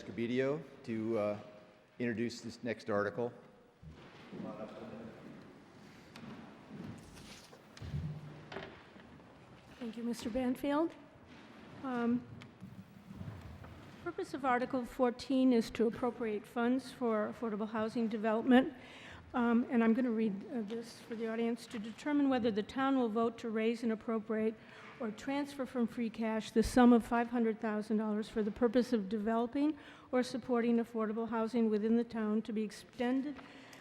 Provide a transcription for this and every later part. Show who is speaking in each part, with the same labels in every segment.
Speaker 1: Scobedio to introduce this next article.
Speaker 2: Thank you, Mr. Banfield. Purpose of Article 14 is to appropriate funds for affordable housing development. And I'm going to read this for the audience. To determine whether the town will vote to raise and appropriate or transfer from free cash the sum of $500,000 for the purpose of developing or supporting affordable housing within the town to be extended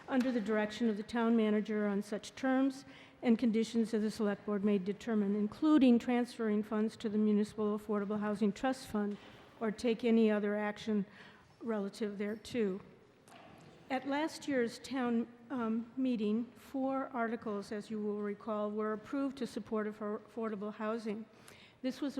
Speaker 2: under the direction of the town manager on such terms and conditions as the select board may determine, including transferring funds to the Municipal Affordable Housing Trust Fund or take any other action relative thereto. At last year's town meeting, 4 articles, as you will recall, were approved to support affordable housing. This was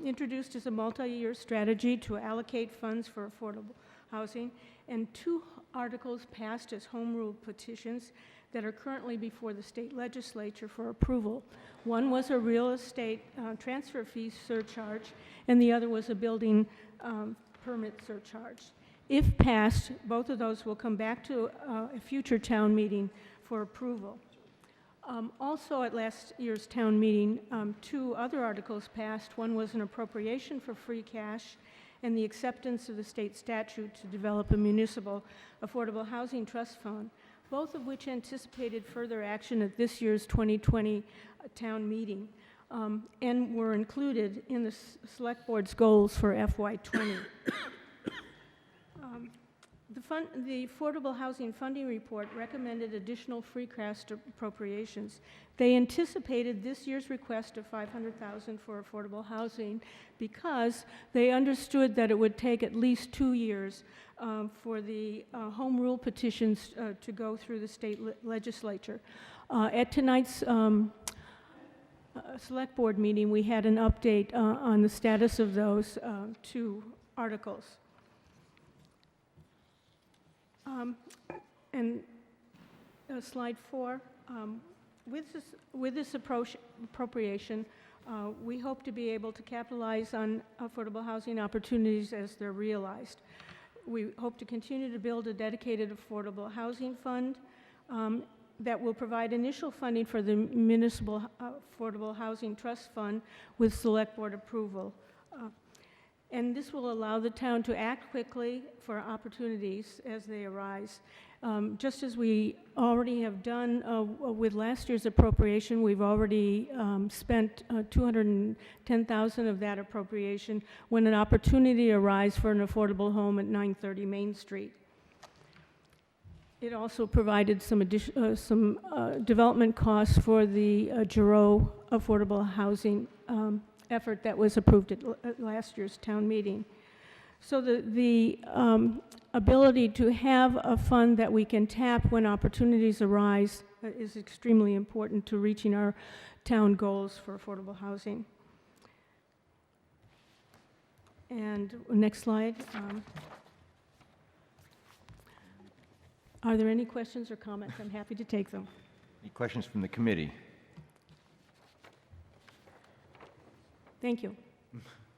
Speaker 2: introduced as a multi-year strategy to allocate funds for affordable housing, and 2 articles passed as home rule petitions that are currently before the state legislature for approval. One was a real estate transfer fee surcharge, and the other was a building permit surcharge. If passed, both of those will come back to a future town meeting for approval. Also at last year's town meeting, 2 other articles passed. One was an appropriation for free cash and the acceptance of the state statute to develop a municipal affordable housing trust fund, both of which anticipated further action at this year's 2020 town meeting and were included in the select board's goals for FY20. The Affordable Housing Funding Report recommended additional free cash appropriations. They anticipated this year's request of $500,000 for affordable housing because they understood that it would take at least 2 years for the home rule petitions to go through the state legislature. At tonight's select board meeting, we had an update on the status of those 2 articles. Slide 4, with this appropriation, we hope to be able to capitalize on affordable housing opportunities as they're realized. We hope to continue to build a dedicated affordable housing fund that will provide initial funding for the Municipal Affordable Housing Trust Fund with select board approval. And this will allow the town to act quickly for opportunities as they arise. Just as we already have done with last year's appropriation, we've already spent $210,000 of that appropriation when an opportunity arises for an affordable home at 930 Main Street. It also provided some development costs for the Giroux affordable housing effort that was approved at last year's town meeting. So the ability to have a fund that we can tap when opportunities arise is extremely important to reaching our town goals for affordable housing. And next slide. Are there any questions or comments? I'm happy to take them.
Speaker 1: Any questions from the committee?
Speaker 2: Thank you.